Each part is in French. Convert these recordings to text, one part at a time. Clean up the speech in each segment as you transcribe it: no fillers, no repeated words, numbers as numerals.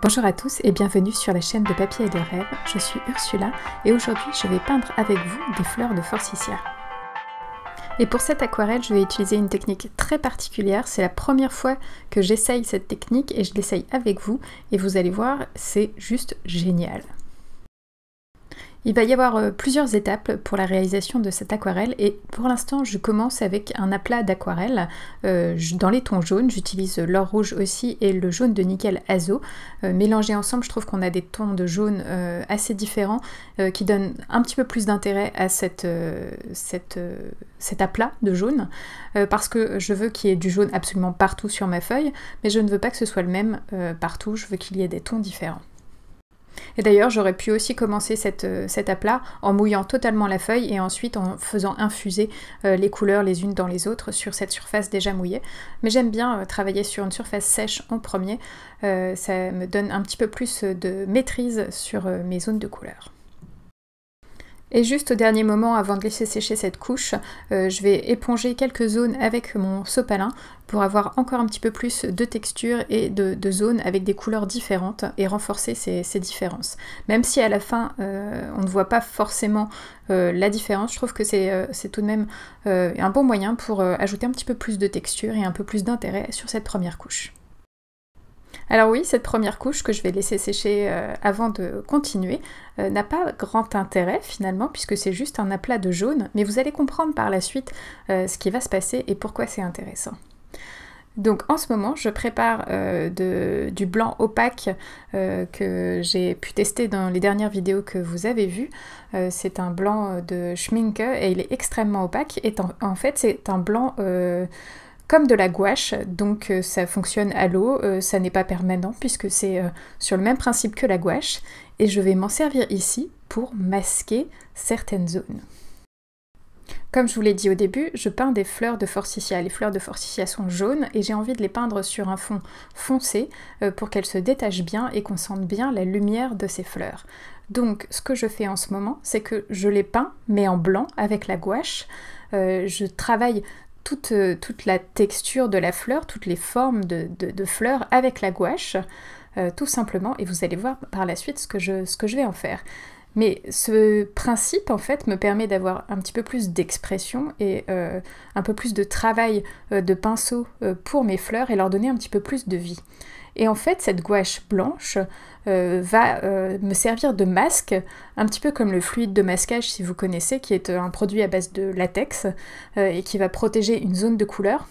Bonjour à tous et bienvenue sur la chaîne de Papier et de Rêve, je suis Ursula et aujourd'hui je vais peindre avec vous des fleurs de forsythia. Et pour cette aquarelle, je vais utiliser une technique très particulière, c'est la première fois que j'essaye cette technique et je l'essaye avec vous et vous allez voir, c'est juste génial. Il va y avoir plusieurs étapes pour la réalisation de cette aquarelle et pour l'instant je commence avec un aplat d'aquarelle dans les tons jaunes. J'utilise l'or rouge aussi et le jaune de nickel azo. Mélangés ensemble, je trouve qu'on a des tons de jaune assez différents qui donnent un petit peu plus d'intérêt à cet aplat de jaune parce que je veux qu'il y ait du jaune absolument partout sur ma feuille, mais je ne veux pas que ce soit le même partout, je veux qu'il y ait des tons différents. Et d'ailleurs, j'aurais pu aussi commencer cet aplat en mouillant totalement la feuille et ensuite en faisant infuser les couleurs les unes dans les autres sur cette surface déjà mouillée. Mais j'aime bien travailler sur une surface sèche en premier, ça me donne un petit peu plus de maîtrise sur mes zones de couleurs. Et juste au dernier moment, avant de laisser sécher cette couche, je vais éponger quelques zones avec mon sopalin pour avoir encore un petit peu plus de texture et de zones avec des couleurs différentes et renforcer ces différences. Même si à la fin, on ne voit pas forcément la différence, je trouve que c'est tout de même un bon moyen pour ajouter un petit peu plus de texture et un peu plus d'intérêt sur cette première couche. Alors oui, cette première couche que je vais laisser sécher avant de continuer n'a pas grand intérêt finalement puisque c'est juste un aplat de jaune, mais vous allez comprendre par la suite ce qui va se passer et pourquoi c'est intéressant. Donc en ce moment, je prépare du blanc opaque que j'ai pu tester dans les dernières vidéos que vous avez vues. C'est un blanc de Schminke et il est extrêmement opaque et en fait c'est un blanc comme de la gouache, donc ça fonctionne à l'eau, ça n'est pas permanent puisque c'est sur le même principe que la gouache et je vais m'en servir ici pour masquer certaines zones. Comme je vous l'ai dit au début, je peins des fleurs de forsythia. Les fleurs de forsythia sont jaunes et j'ai envie de les peindre sur un fond foncé pour qu'elles se détachent bien et qu'on sente bien la lumière de ces fleurs. Donc ce que je fais en ce moment, c'est que je les peins mais en blanc avec la gouache. Je travaille toute la texture de la fleur, toutes les formes de fleurs avec la gouache, tout simplement, et vous allez voir par la suite ce que je vais en faire. Mais ce principe, en fait, me permet d'avoir un petit peu plus d'expression et un peu plus de travail de pinceau pour mes fleurs et leur donner un petit peu plus de vie. Et en fait, cette gouache blanche va me servir de masque, un petit peu comme le fluide de masquage, si vous connaissez, qui est un produit à base de latex et qui va protéger une zone de couleur.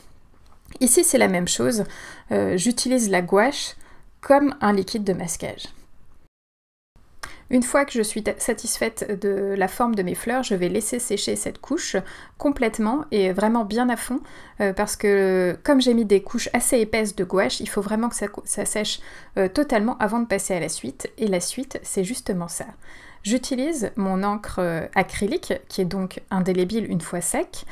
Ici, c'est la même chose. J'utilise la gouache comme un liquide de masquage. Une fois que je suis satisfaite de la forme de mes fleurs, je vais laisser sécher cette couche complètement et vraiment bien à fond parce que comme j'ai mis des couches assez épaisses de gouache, il faut vraiment que ça sèche totalement avant de passer à la suite et la suite c'est justement ça. J'utilise mon encre acrylique qui est donc indélébile une fois sec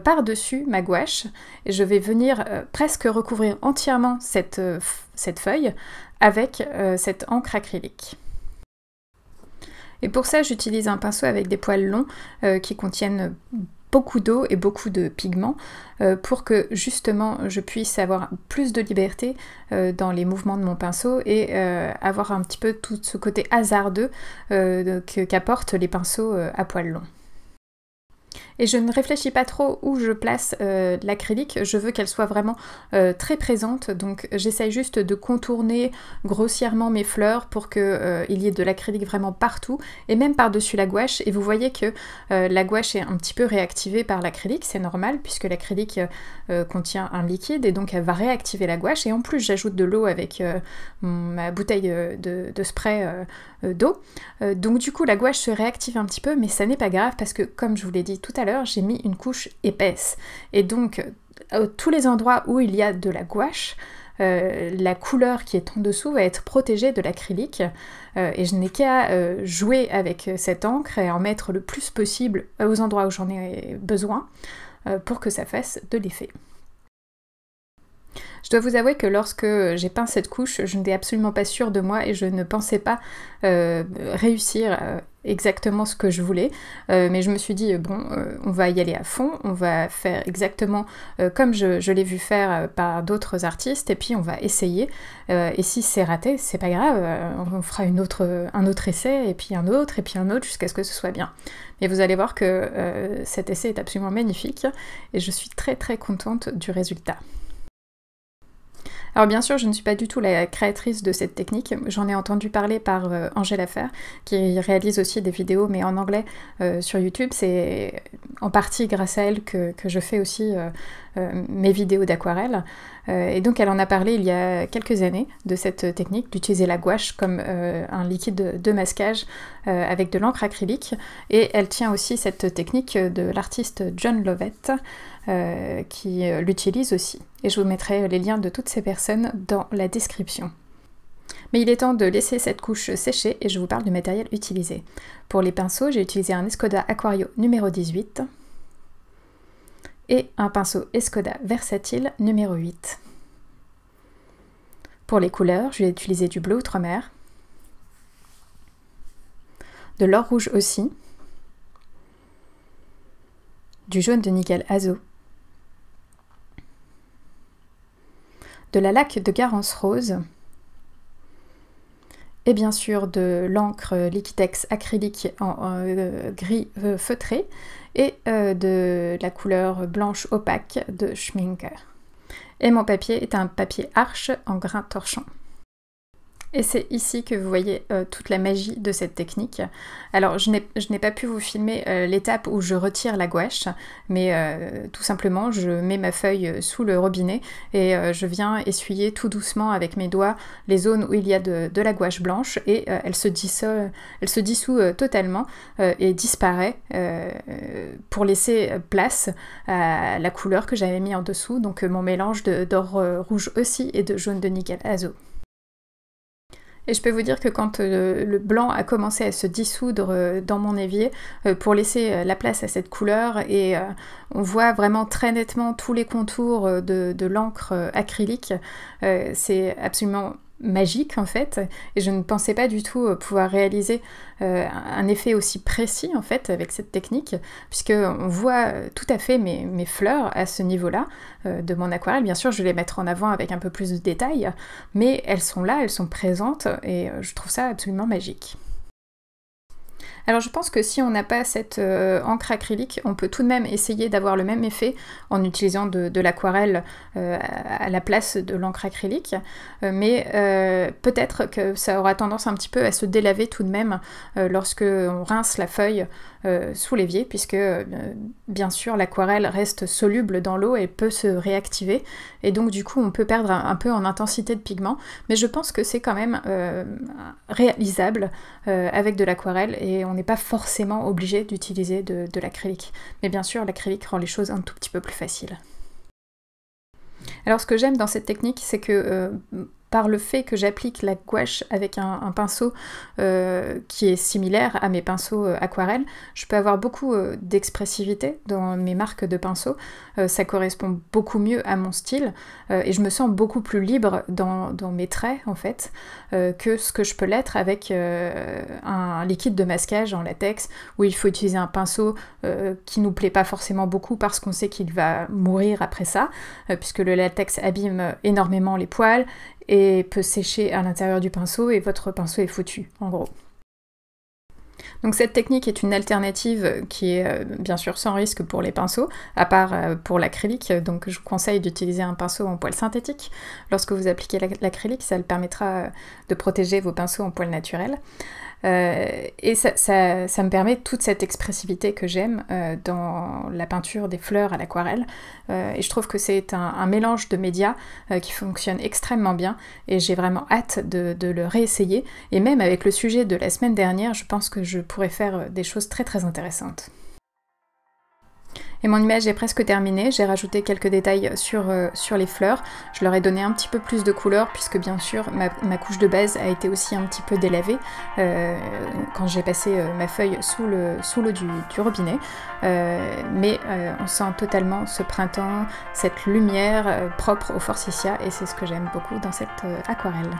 par-dessus ma gouache et je vais venir presque recouvrir entièrement cette feuille avec cette encre acrylique. Et pour ça, j'utilise un pinceau avec des poils longs qui contiennent beaucoup d'eau et beaucoup de pigments pour que justement je puisse avoir plus de liberté dans les mouvements de mon pinceau et avoir un petit peu tout ce côté hasardeux qu'apportent les pinceaux à poils longs. Et je ne réfléchis pas trop où je place l'acrylique, je veux qu'elle soit vraiment très présente, donc j'essaye juste de contourner grossièrement mes fleurs pour qu'il y ait de l'acrylique vraiment partout, et même par-dessus la gouache, et vous voyez que la gouache est un petit peu réactivée par l'acrylique, c'est normal, puisque l'acrylique contient un liquide, et donc elle va réactiver la gouache, et en plus j'ajoute de l'eau avec ma bouteille de spray d'eau, donc du coup la gouache se réactive un petit peu, mais ça n'est pas grave, parce que comme je vous l'ai dit tout à l'heure, j'ai mis une couche épaisse et donc tous les endroits où il y a de la gouache, la couleur qui est en dessous va être protégée de l'acrylique et je n'ai qu'à jouer avec cette encre et en mettre le plus possible aux endroits où j'en ai besoin pour que ça fasse de l'effet. Je dois vous avouer que lorsque j'ai peint cette couche, je n'étais absolument pas sûre de moi et je ne pensais pas réussir exactement ce que je voulais, mais je me suis dit bon, on va y aller à fond, on va faire exactement comme je l'ai vu faire par d'autres artistes, et puis on va essayer, et si c'est raté, c'est pas grave, on fera un autre essai, et puis un autre, jusqu'à ce que ce soit bien. Et vous allez voir que cet essai est absolument magnifique, et je suis très très contente du résultat. Alors bien sûr, je ne suis pas du tout la créatrice de cette technique, j'en ai entendu parler par Angèle Affaire, qui réalise aussi des vidéos, mais en anglais, sur YouTube. C'est en partie grâce à elle que je fais aussi mes vidéos d'aquarelle. Et donc elle en a parlé il y a quelques années de cette technique, d'utiliser la gouache comme un liquide de masquage avec de l'encre acrylique. Et elle tient aussi cette technique de l'artiste John Lovett, qui l'utilise aussi. Et je vous mettrai les liens de toutes ces personnes dans la description. Mais il est temps de laisser cette couche sécher et je vous parle du matériel utilisé. Pour les pinceaux, j'ai utilisé un Escoda Aquario numéro 18 et un pinceau Escoda Versatile numéro 8. Pour les couleurs, je vais utiliser du bleu outre-mer, de l'or rouge aussi, du jaune de nickel azo, de la laque de Garance rose, et bien sûr de l'encre Liquitex acrylique en gris feutré, et de la couleur blanche opaque de Schminker. Et mon papier est un papier Arches en grain torchon. Et c'est ici que vous voyez toute la magie de cette technique. Alors je n'ai pas pu vous filmer l'étape où je retire la gouache, mais tout simplement je mets ma feuille sous le robinet et je viens essuyer tout doucement avec mes doigts les zones où il y a de la gouache blanche, et elle se dissout totalement et disparaît pour laisser place à la couleur que j'avais mis en dessous, donc mon mélange d'or rouge aussi et de jaune de nickel azo. Et je peux vous dire que quand le blanc a commencé à se dissoudre dans mon évier, pour laisser la place à cette couleur, et on voit vraiment très nettement tous les contours de l'encre acrylique, c'est absolument magique en fait, et je ne pensais pas du tout pouvoir réaliser un effet aussi précis en fait avec cette technique, puisque on voit tout à fait mes fleurs à ce niveau-là de mon aquarelle. Bien sûr je vais les mettre en avant avec un peu plus de détails, mais elles sont là, elles sont présentes, et je trouve ça absolument magique. Alors je pense que si on n'a pas cette encre acrylique, on peut tout de même essayer d'avoir le même effet en utilisant de l'aquarelle à la place de l'encre acrylique, mais peut-être que ça aura tendance un petit peu à se délaver tout de même lorsque on rince la feuille sous l'évier, puisque bien sûr l'aquarelle reste soluble dans l'eau et peut se réactiver, et donc du coup on peut perdre un peu en intensité de pigment, mais je pense que c'est quand même réalisable avec de l'aquarelle, et on n'est pas forcément obligé d'utiliser de l'acrylique. Mais bien sûr l'acrylique rend les choses un tout petit peu plus faciles. Alors ce que j'aime dans cette technique, c'est que par le fait que j'applique la gouache avec un pinceau qui est similaire à mes pinceaux aquarelles, je peux avoir beaucoup d'expressivité dans mes marques de pinceaux. Ça correspond beaucoup mieux à mon style, et je me sens beaucoup plus libre dans mes traits en fait, que ce que je peux l'être avec un liquide de masquage en latex, où il faut utiliser un pinceau qui nous plaît pas forcément beaucoup parce qu'on sait qu'il va mourir après ça, puisque le latex abîme énormément les poils et peut sécher à l'intérieur du pinceau, et votre pinceau est foutu, en gros. Donc cette technique est une alternative qui est bien sûr sans risque pour les pinceaux, à part pour l'acrylique, donc je vous conseille d'utiliser un pinceau en poil synthétique. Lorsque vous appliquez l'acrylique, ça le permettra de protéger vos pinceaux en poil naturel. Et ça me permet toute cette expressivité que j'aime dans la peinture des fleurs à l'aquarelle, et je trouve que c'est un mélange de médias qui fonctionne extrêmement bien, et j'ai vraiment hâte de le réessayer, et même avec le sujet de la semaine dernière, je pense que je pourrais faire des choses très très intéressantes. Et mon image est presque terminée, j'ai rajouté quelques détails sur les fleurs. Je leur ai donné un petit peu plus de couleur puisque bien sûr ma couche de base a été aussi un petit peu délavée quand j'ai passé ma feuille sous l'eau du robinet. Mais on sent totalement ce printemps, cette lumière propre au Forsythia et c'est ce que j'aime beaucoup dans cette aquarelle.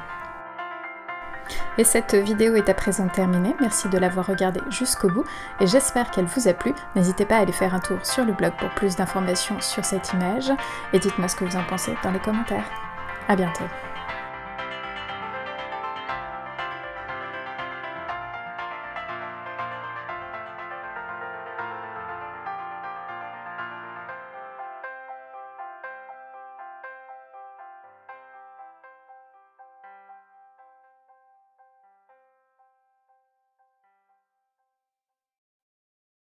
Et cette vidéo est à présent terminée, merci de l'avoir regardée jusqu'au bout et j'espère qu'elle vous a plu. N'hésitez pas à aller faire un tour sur le blog pour plus d'informations sur cette image et dites-moi ce que vous en pensez dans les commentaires. À bientôt.